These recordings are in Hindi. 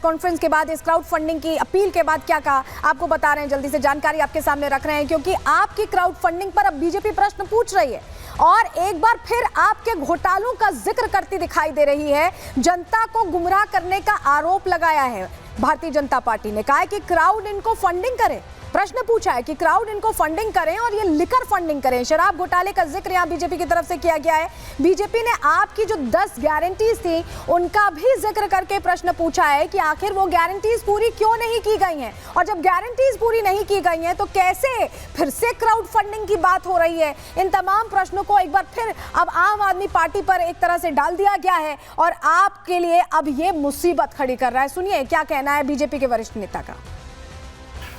कॉन्फ्रेंस के बाद, इस क्राउड फंडिंग की अपील के बाद क्या कहा, आपको बता रहे हैं, जल्दी से जानकारी आपके सामने रख रहे हैं, क्योंकि आपकी क्राउड फंडिंग पर अब बीजेपी प्रश्न पूछ रही है और एक बार फिर आपके घोटालों का जिक्र करती दिखाई दे रही है। जनता को गुमराह करने का आरोप लगाया है भारतीय जनता पार्टी ने, कहा है कि क्राउड इनको फंडिंग करे, प्रश्न पूछा है कि क्राउड इनको फंडिंग करें और ये लिकर फंडिंग करें। शराब घोटाले का जिक्र यहां बीजेपी की तरफ से किया गया है। बीजेपी ने आपकी जो 10 गारंटीज थी उनका भी जिक्र करके प्रश्न पूछा है कि आखिर वो गारंटीज पूरी क्यों नहीं की गई हैं, और जब गारंटीज पूरी नहीं की गई हैं तो कैसे फिर से क्राउड फंडिंग की बात हो रही है। इन तमाम प्रश्नों को एक बार फिर अब आम आदमी पार्टी पर एक तरह से डाल दिया गया है और आपके लिए अब ये मुसीबत खड़ी कर रहा है। सुनिए क्या कहना है बीजेपी के वरिष्ठ नेता का।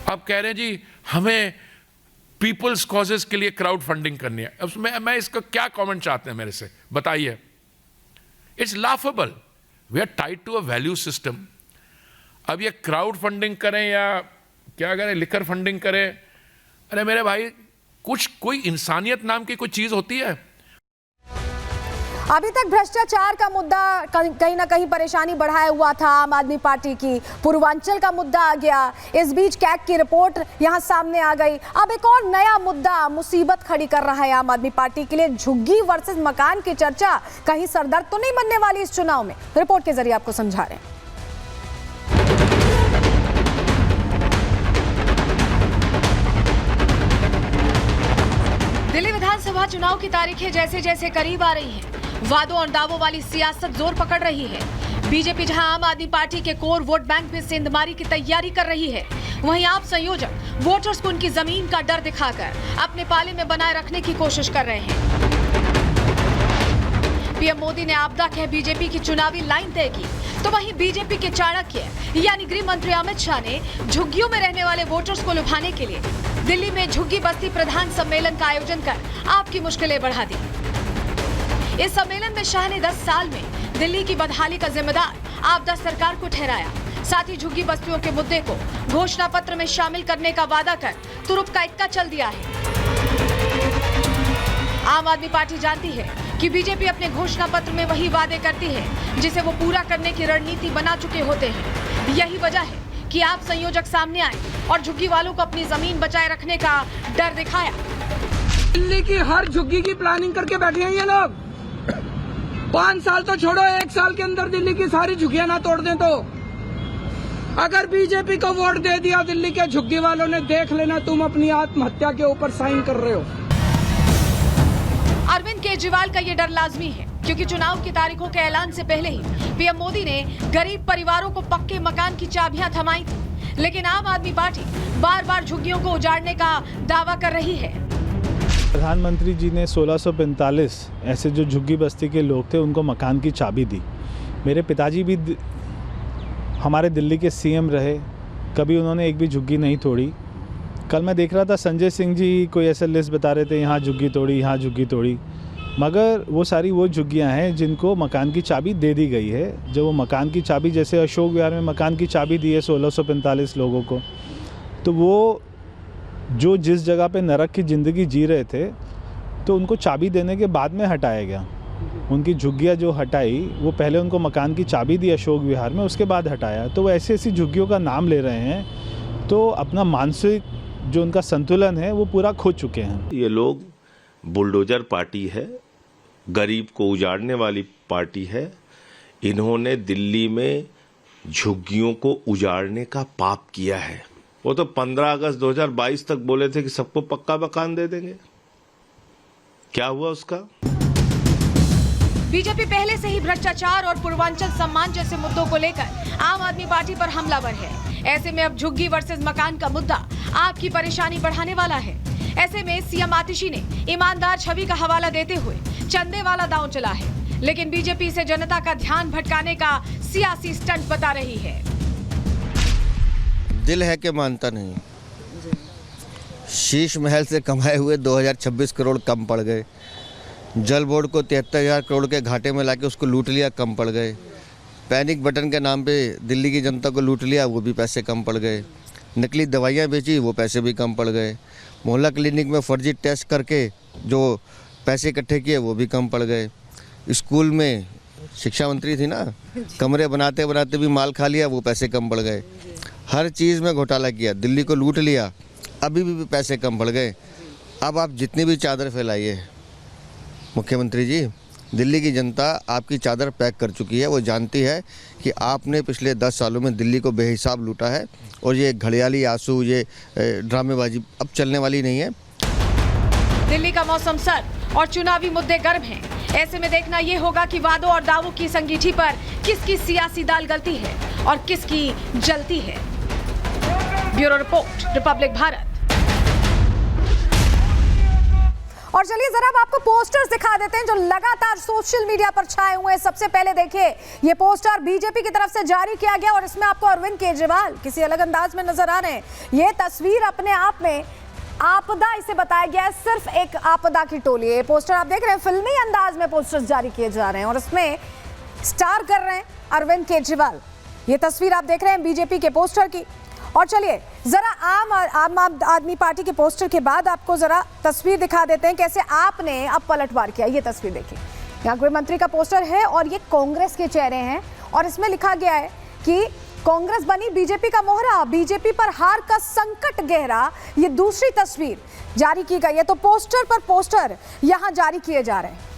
आप कह रहे हैं जी हमें पीपल्स कॉजेस के लिए क्राउड फंडिंग करनी है। अब मैं इसका क्या कमेंट चाहते हैं मेरे से बताइए। It's laughable, we are tied to a value system. अब ये क्राउड फंडिंग करें या क्या करें, लिकर फंडिंग करें, अरे मेरे भाई कुछ कोई इंसानियत नाम की कोई चीज होती है? अभी तक भ्रष्टाचार का मुद्दा कहीं ना कहीं परेशानी बढ़ाया हुआ था आम आदमी पार्टी की, पूर्वांचल का मुद्दा आ गया, इस बीच कैग की रिपोर्ट यहां सामने आ गई, अब एक और नया मुद्दा मुसीबत खड़ी कर रहा है आम आदमी पार्टी के लिए। झुग्गी वर्सेस मकान की चर्चा कहीं सरदर्द तो नहीं बनने वाली इस चुनाव में? रिपोर्ट के जरिए आपको समझा रहे हैं। दिल्ली विधानसभा चुनाव की तारीखें जैसे जैसे करीब आ रही हैं, वादों और दावों वाली सियासत जोर पकड़ रही है। बीजेपी जहां आम आदमी पार्टी के कोर वोट बैंक में सेंधमारी की तैयारी कर रही है, वहीं आप संयोजक वोटर्स को उनकी जमीन का डर दिखाकर अपने पाले में बनाए रखने की कोशिश कर रहे हैं। पीएम मोदी ने आपदा कह बीजेपी की चुनावी लाइन तय की, तो वहीं बीजेपी के चाणक्य यानी गृह मंत्री अमित शाह ने झुग्गियों में रहने वाले वोटर्स को लुभाने के लिए दिल्ली में झुग्गी बस्ती प्रधान सम्मेलन का आयोजन कर आपकी मुश्किलें बढ़ा दी। इस सम्मेलन में शाह ने 10 साल में दिल्ली की बदहाली का जिम्मेदार आपदा सरकार को ठहराया। साथ ही झुग्गी बस्तियों के मुद्दे को घोषणा पत्र में शामिल करने का वादा कर तुरुप का इक्का चल दिया है। आम आदमी पार्टी जानती है कि बीजेपी अपने घोषणा पत्र में वही वादे करती है जिसे वो पूरा करने की रणनीति बना चुके होते हैं। यही वजह है कि आप संयोजक सामने आए और झुग्गी वालों को अपनी जमीन बचाए रखने का डर दिखाया। दिल्ली की हर झुग्गी की प्लानिंग करके बैठे हैं ये लोग। 5 साल तो छोड़ो, 1 साल के अंदर दिल्ली की सारी झुग्गियां ना तोड़ दें तो। अगर बीजेपी को वोट दे दिया दिल्ली के झुग्गी वालों ने, देख लेना तुम अपनी आत्महत्या के ऊपर साइन कर रहे हो। अरविंद केजरीवाल का ये डर लाजमी है, क्योंकि चुनाव की तारीखों के ऐलान से पहले ही पीएम मोदी ने गरीब परिवारों को पक्के मकान की चाबियां थमाई थी, लेकिन आम आदमी पार्टी बार बार झुग्गियों को उजाड़ने का दावा कर रही है। प्रधानमंत्री जी ने 1645 ऐसे जो झुग्गी बस्ती के लोग थे उनको मकान की चाबी दी। मेरे पिताजी भी हमारे दिल्ली के सीएम रहे, कभी उन्होंने एक भी झुग्गी नहीं तोड़ी। कल मैं देख रहा था संजय सिंह जी कोई ऐसा लिस्ट बता रहे थे, यहाँ झुग्गी तोड़ी, यहाँ झुग्गी तोड़ी, मगर वो सारी वो झुग्गियाँ हैं जिनको मकान की चाबी दे दी गई है। जो वो मकान की चाबी, जैसे अशोक विहार में मकान की चाबी दी है 1645 लोगों को, तो वो जो जिस जगह पे नरक की ज़िंदगी जी रहे थे तो उनको चाबी देने के बाद में हटाया गया। उनकी झुग्गियाँ जो हटाई वो पहले उनको मकान की चाबी दी अशोक विहार में, उसके बाद हटाया। तो वो ऐसी ऐसी झुग्गियों का नाम ले रहे हैं, तो अपना मानसिक जो उनका संतुलन है वो पूरा खो चुके हैं। ये लोग बुलडोजर पार्टी है, गरीब को उजाड़ने वाली पार्टी है। इन्होंने दिल्ली में झुग्गियों को उजाड़ने का पाप किया है। वो तो 15 अगस्त 2022 तक बोले थे कि सबको पक्का मकान दे देंगे, क्या हुआ उसका? बीजेपी पहले से ही भ्रष्टाचार और पूर्वांचल सम्मान जैसे मुद्दों को लेकर आम आदमी पार्टी पर हमलावर है। ऐसे में अब झुग्गी वर्सेस मकान का मुद्दा आपकी परेशानी बढ़ाने वाला है। ऐसे में सीएम आतिशी ने ईमानदार छवि का हवाला देते हुए चंदे वाला दांव चला है, लेकिन बीजेपी इसे जनता का ध्यान भटकाने का सियासी स्टंट बता रही है। दिल है कि मानता नहीं। शीश महल से कमाए हुए 2026 करोड़ कम पड़ गए। जल बोर्ड को 73,000 करोड़ के घाटे में लाके उसको लूट लिया, कम पड़ गए। पैनिक बटन के नाम पे दिल्ली की जनता को लूट लिया, वो भी पैसे कम पड़ गए। नकली दवाइयाँ बेची, वो पैसे भी कम पड़ गए। मोहल्ला क्लिनिक में फर्जी टेस्ट करके जो पैसे इकट्ठे किए वो भी कम पड़ गए। स्कूल में शिक्षा मंत्री थी ना, कमरे बनाते बनाते भी माल खा लिया, वो पैसे कम बढ़ गए। हर चीज़ में घोटाला किया, दिल्ली को लूट लिया, अभी भी पैसे कम बढ़ गए। अब आप जितनी भी चादर फैलाइए मुख्यमंत्री जी, दिल्ली की जनता आपकी चादर पैक कर चुकी है। वो जानती है कि आपने पिछले 10 सालों में दिल्ली को बेहिसाब लूटा है और ये घड़ियाली आंसू, ये ड्रामेबाजी अब चलने वाली नहीं है। दिल्ली का मौसम सर्द और चुनावी मुद्दे गर्म हैं। ऐसे में देखना ये होगा कि वादों और दावों की संगीठी पर किसकी सियासी दाल गलती है और किसकी जलती है। Bureau report, Republic Bharat. और चलिए जरा अब आपको पोस्टर्स दिखा देते हैं जो लगातार सोशल मीडिया पर छाए हुए हैं। सबसे पहले देखिए, ये पोस्टर बीजेपी की तरफ से जारी किया गया और इसमें आपको अरविंद केजरीवाल किसी अलग अंदाज में नजर आ रहे हैं। ये तस्वीर अपने आप में आपदा इसे बताया गया है, सिर्फ एक आपदा की टोली है। ये पोस्टर आप देख रहे हैं, फिल्मी अंदाज में पोस्टर्स जारी किए जा रहे हैं और इसमें स्टार कर रहे हैं अरविंद केजरीवाल। ये तस्वीर आप देख रहे हैं बीजेपी के पोस्टर की। और चलिए जरा आम आदमी पार्टी के पोस्टर के बाद आपको जरा तस्वीर दिखा देते हैं कैसे आपने अब पलटवार किया। ये तस्वीर देखिए, यहाँ गृह मंत्री का पोस्टर है और ये कांग्रेस के चेहरे हैं और इसमें लिखा गया है कि कांग्रेस बनी बीजेपी का मोहरा, बीजेपी पर हार का संकट गहरा। ये दूसरी तस्वीर जारी की गई है। तो पोस्टर पर पोस्टर यहां जारी किए जा रहे हैं।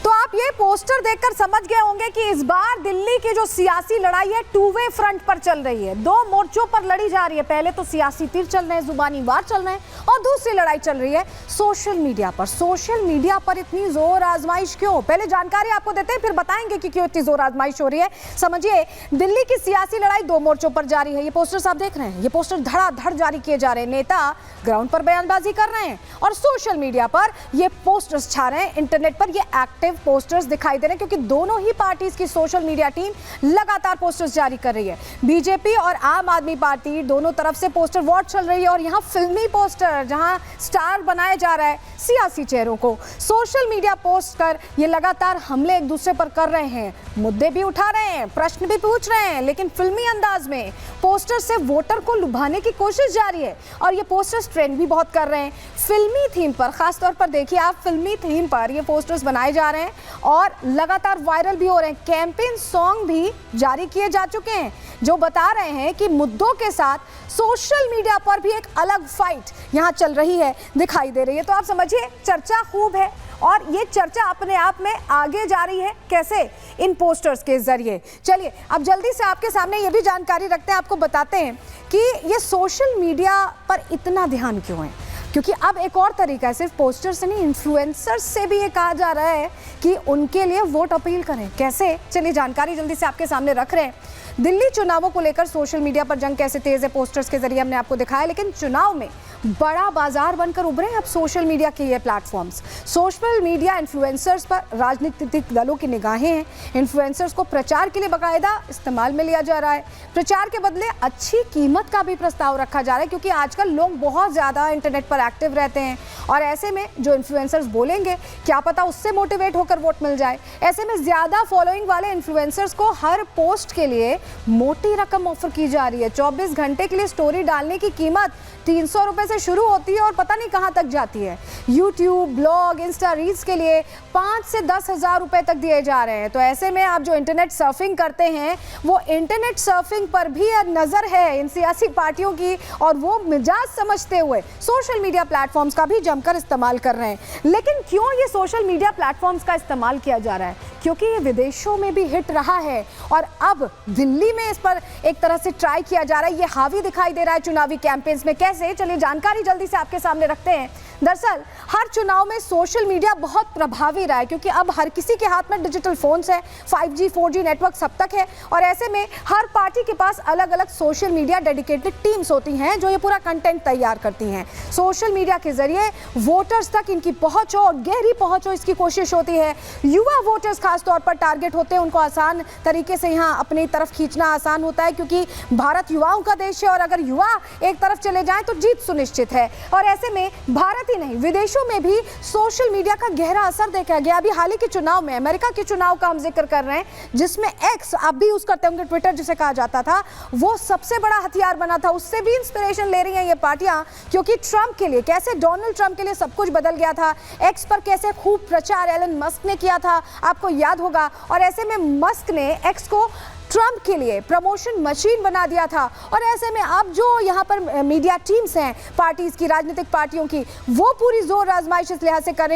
तो आप ये पोस्टर देखकर समझ गए होंगे कि इस बार दिल्ली की जो सियासी लड़ाई है टू वे फ्रंट पर चल रही है, दो मोर्चों पर लड़ी जा रही है। पहले तो सियासी तीर चल रहे हैं, जुबानी वार चल रहे हैं और दूसरी लड़ाई चल रही है सोशल मीडिया पर। सोशल मीडिया पर इतनी जोर आजमाइश क्यों? पहले जानकारी आपको देते हैं, फिर बताएंगे कि क्यों इतनी जोर आजमाइश हो रही है। समझिए, दिल्ली की सियासी लड़ाई दो मोर्चों पर जारी है। ये पोस्टर्स आप देख रहे हैं, ये पोस्टर धड़ाधड़ जारी किए जा रहे हैं। नेता ग्राउंड पर बयानबाजी कर रहे हैं और सोशल मीडिया पर ये पोस्टर्स छा रहे हैं। इंटरनेट पर ये एक्टिव पोस्टर्स दिखाई दे रहे हैं क्योंकि दोनों ही पार्टीज की सोशल मीडिया टीम लगातार पोस्टर्स जारी कर रही है। बीजेपी और आम आदमी पार्टी दोनों तरफ से पोस्टर वॉर चल रही है और यहाँ फिल्मी पोस्टर जहां स्टार बनाया जा रहा है सियासी चेहरों को। सोशल मीडिया पोस्ट कर ये लगातार हमले एक दूसरे पर कर रहे हैं, मुद्दे भी उठा रहे हैं, प्रश्न भी पूछ रहे हैं, लेकिन फिल्मी अंदाज में पोस्टर से वोटर को लुभाने की कोशिश जारी है। और ये पोस्टर्स ट्रेंड भी बहुत कर रहे हैं। फिल्मी थीम पर, खासतौर पर देखिए आप, फिल्मी थीम पर ये पोस्टर्स बनाए जा रहे हैं और लगातार वायरल भी हो रहे हैं। कैंपेन सॉन्ग भी जारी किए जा चुके हैं जो बता रहे हैं कि मुद्दों के साथ सोशल मीडिया पर भी एक अलग फाइट यहां चल रही है, दिखाई दे रही है। तो आप समझिए, चर्चा खूब है और ये चर्चा अपने आप में आगे जा रही है। कैसे? इन पोस्टर्स के जरिए। चलिए अब जल्दी से आपके सामने ये भी जानकारी रखते हैं, आपको बताते हैं कि ये सोशल मीडिया पर इतना ध्यान क्यों है। क्योंकि अब एक और तरीका है, सिर्फ पोस्टर से नहीं, इन्फ्लुएंसर्स से भी ये कहा जा रहा है कि उनके लिए वोट अपील करें। कैसे? चलिए जानकारी जल्दी से आपके सामने रख रहे हैं। दिल्ली चुनावों को लेकर सोशल मीडिया पर जंग कैसे तेज है, पोस्टर्स के जरिए हमने आपको दिखाया। लेकिन चुनाव में बड़ा बाजार बनकर उभरे अब सोशल मीडिया के ये प्लेटफॉर्म्स। सोशल मीडिया इन्फ्लुएंसर्स पर राजनीतिक दलों की निगाहें हैं। इन्फ्लुएंसर्स को प्रचार के लिए बाकायदा इस्तेमाल में लिया जा रहा है। प्रचार के बदले अच्छी कीमत का भी प्रस्ताव रखा जा रहा है क्योंकि आजकल लोग बहुत ज़्यादा इंटरनेट पर एक्टिव रहते हैं और ऐसे में जो इन्फ्लुएंसर्स बोलेंगे क्या पता उससे मोटिवेट होकर वोट मिल जाए। ऐसे में ज़्यादा फॉलोइंग वाले इन्फ्लुएंसर्स को हर पोस्ट के लिए मोटी रकम ऑफर की जा रही है। 24 घंटे के लिए स्टोरी डालने की कीमत 300 रुपए से शुरू होती है और पता नहीं कहां तक जाती है। यूट्यूब, ब्लॉग, इंस्टा रील्स के लिए 5 से 10 हज़ार रुपए तक दिए जा रहे हैं। तो ऐसे में आप जो इंटरनेट सर्फिंग करते हैं, वो इंटरनेट सर्फिंग पर भी नजर है इन सियासी पार्टियों की और वो मिजाज समझते हुए सोशल मीडिया प्लेटफॉर्म्स का भी जमकर इस्तेमाल कर रहे हैं। लेकिन क्यों ये सोशल मीडिया प्लेटफॉर्म्स का इस्तेमाल किया जा रहा है? क्योंकि ये विदेशों में भी हिट रहा है और अब दिल्ली में इस पर एक तरह से ट्राई किया जा रहा है। ये हावी दिखाई दे रहा है चुनावी कैंपेन्स में। कैसे? चलिए जानकारी जल्दी से आपके सामने रखते हैं। दरअसल हर चुनाव में सोशल मीडिया बहुत प्रभावी रहा है क्योंकि अब हर किसी के हाथ में डिजिटल फोन्स है, 5G 4G नेटवर्क सब तक है और ऐसे में हर पार्टी के पास अलग अलग सोशल मीडिया डेडिकेटेड टीम्स होती हैं जो ये पूरा कंटेंट तैयार करती हैं। सोशल मीडिया के जरिए वोटर्स तक इनकी पहुंच हो और गहरी पहुंच हो, इसकी कोशिश होती है। युवा वोटर्स खास तौर पर टारगेट होते हैं, उनको आसान तरीके से यहाँ अपनी तरफ खींचना आसान होता है, क्योंकि भारत युवाओं का देश है और अगर युवा एक तरफ चले जाएं तो जीत सुनिश्चित है। और ऐसे में भारत ही नहीं, विदेशों में भी सोशल मीडिया का गहरा असर देखा गया। अभी हाल ही के चुनाव में, अमेरिका के चुनाव का हम जिक्र कर रहे हैं, जिसमें एक्स, आप भी यूज करते होंगे, ट्विटर जिसे कहा जाता था, वो सबसे बड़ा हथियार बना था। उससे भी इंस्पिरेशन ले रही हैं ये पार्टियां, क्योंकि ट्रंप के लिए कैसे, डोनाल्ड ट्रंप के लिए सब कुछ बदल गया था। एक्स पर कैसे खूब प्रचार एलन मस्क ने किया था, आपको याद होगा। और ऐसे में मस्क ने एक्स को ट्रंप के लिए प्रमोशन मशीन बना दिया था। और ऐसे में अब जो यहाँ पर मीडिया टीम्स हैं पार्टीज की, राजनीतिक पार्टियों की, वो पूरी जोर आजमाइश इस लिहाज से कर रही हैं